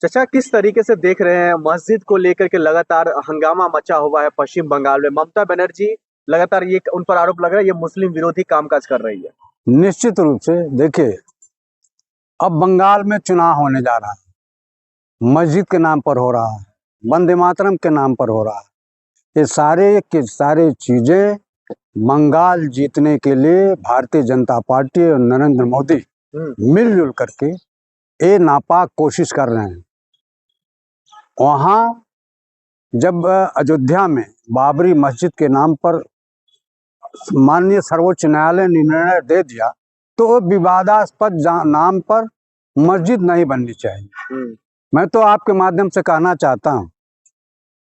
चाचा किस तरीके से देख रहे हैं मस्जिद को लेकर के लगातार हंगामा मचा हुआ है पश्चिम बंगाल में। ममता बनर्जी लगातार ये उन पर आरोप लग रहा है ये मुस्लिम विरोधी कामकाज कर रही है। निश्चित रूप से देखिए, अब बंगाल में चुनाव होने जा रहा है, मस्जिद के नाम पर हो रहा है, वंदे मातरम के नाम पर हो रहा है। ये सारे के सारे चीजें बंगाल जीतने के लिए भारतीय जनता पार्टी और नरेंद्र मोदी मिलजुल करके ये नापाक कोशिश कर रहे हैं। वहाँ जब अयोध्या में बाबरी मस्जिद के नाम पर माननीय सर्वोच्च न्यायालय ने निर्णय दे दिया तो विवादास्पद नाम पर मस्जिद नहीं बननी चाहिए। मैं तो आपके माध्यम से कहना चाहता हूँ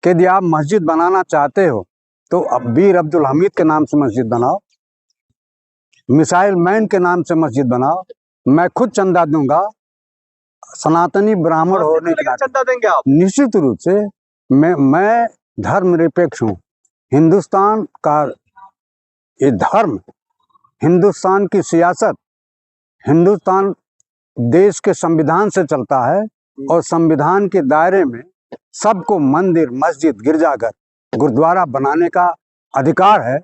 कि यदि आप मस्जिद बनाना चाहते हो तो अब वीर अब्दुल हमीद के नाम से मस्जिद बनाओ, मिसाइल मैन के नाम से मस्जिद बनाओ। मैं खुद चंदा दूंगा, सनातनी ब्राह्मण होने के चंदा देंगे आप? निश्चित रूप से मैं धर्मनिरपेक्ष हूँ। हिंदुस्तान का ये धर्म, हिंदुस्तान की सियासत, हिंदुस्तान देश के संविधान से चलता है और संविधान के दायरे में सबको मंदिर, मस्जिद, गिरजाघर, गुरुद्वारा बनाने का अधिकार है।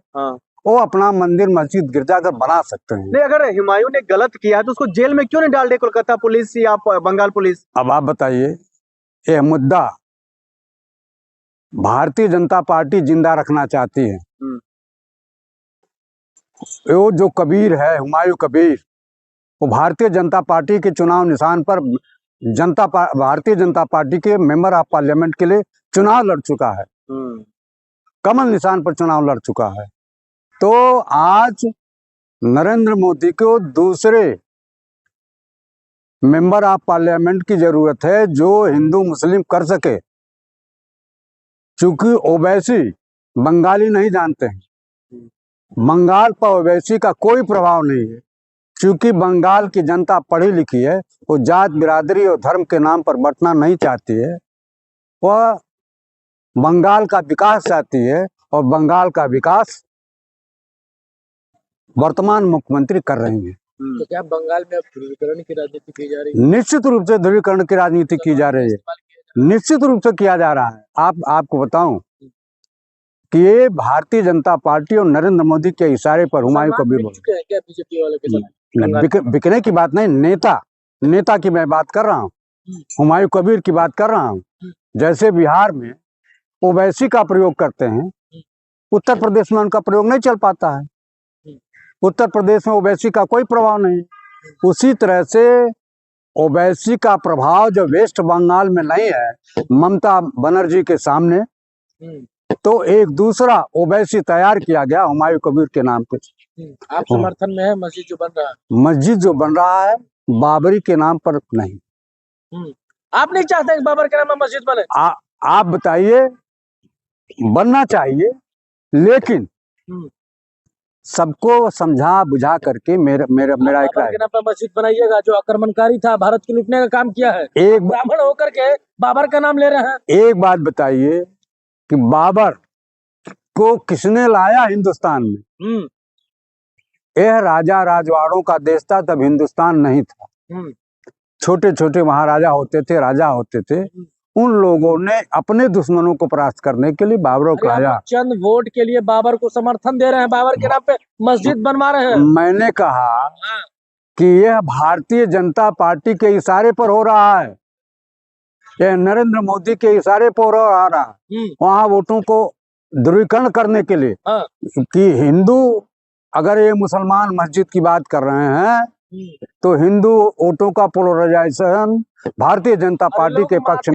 वो अपना मंदिर, मस्जिद, गिरजाघर बना सकते हैं। नहीं, अगर हुमायूं ने गलत किया तो उसको जेल में क्यों नहीं डाल दे कोलकाता पुलिस या बंगाल पुलिस? अब आप बताइए, ये मुद्दा भारतीय जनता पार्टी जिंदा रखना चाहती है। वो जो कबीर है, हुमायूं कबीर, वो भारतीय जनता पार्टी के चुनाव निशान पर भारतीय जनता पार्टी के मेंबर ऑफ पार्लियामेंट के लिए चुनाव लड़ चुका है, कमल निशान पर चुनाव लड़ चुका है। तो आज नरेंद्र मोदी को दूसरे मेंबर ऑफ पार्लियामेंट की जरूरत है जो हिंदू मुस्लिम कर सके, क्योंकि ओवैसी बंगाली नहीं जानते हैं। बंगाल पर ओवैसी का कोई प्रभाव नहीं है, क्योंकि बंगाल की जनता पढ़ी लिखी है। वो जात, बिरादरी और धर्म के नाम पर बंटना नहीं चाहती है। वह बंगाल का विकास चाहती है और बंगाल का विकास वर्तमान मुख्यमंत्री कर रही है। तो क्या बंगाल में अब ध्रुवीकरण की राजनीति की जा रही है? निश्चित रूप से ध्रुवीकरण की राजनीति की जा रही है, निश्चित रूप से किया जा रहा है। आपको बताऊं कि ये भारतीय जनता पार्टी और नरेंद्र मोदी के इशारे पर हुमायूं कबीर बीजेपी वाले के साथ बिकने की बात नहीं, नेता की मैं बात कर रहा हूँ, हुमायूं कबीर की बात कर रहा हूँ। जैसे बिहार में ओवैसी का प्रयोग करते हैं, उत्तर प्रदेश में उनका प्रयोग नहीं चल पाता है। उत्तर प्रदेश में ओवैसी का कोई प्रभाव नहीं। उसी तरह से ओवैसी का प्रभाव जो वेस्ट बंगाल में नहीं है ममता बनर्जी के सामने, तो एक दूसरा ओवैसी तैयार किया गया हुमायूं कबीर के नाम पे। आप समर्थन में है मस्जिद जो बन रहा है? मस्जिद जो बन रहा है बाबरी के नाम पर नहीं। आप नहीं चाहते बाबर के नाम पर मस्जिद बने? आप बताइए, बनना चाहिए, लेकिन सबको समझा बुझा करके मेरा एक राय, मस्जिद बनाइएगा। जो आक्रमणकारी था, भारत को लूटने का काम किया है, एक ब्राह्मण होकर के बाबर का नाम ले रहे हैं। एक बात बताइए कि बाबर को किसने लाया हिंदुस्तान में? यह राजा राजवाड़ों का देश था, तब हिंदुस्तान नहीं था। छोटे छोटे महाराजा होते थे, राजा होते थे। उन लोगों ने अपने दुश्मनों को परास्त करने के लिए बाबर को लाया। चंद वोट के लिए बाबर को समर्थन दे रहे हैं, बाबर के नाम पे मस्जिद बनवा रहे हैं। मैंने कहा कि यह भारतीय जनता पार्टी के इशारे पर हो रहा है, यह नरेंद्र मोदी के इशारे पर हो रहा है। वहाँ वोटों को ध्रुवीकरण करने के लिए कि हिंदू, अगर ये मुसलमान मस्जिद की बात कर रहे हैं तो हिंदू वोटों का पोलराइजेशन भारतीय जनता पार्टी के पक्ष में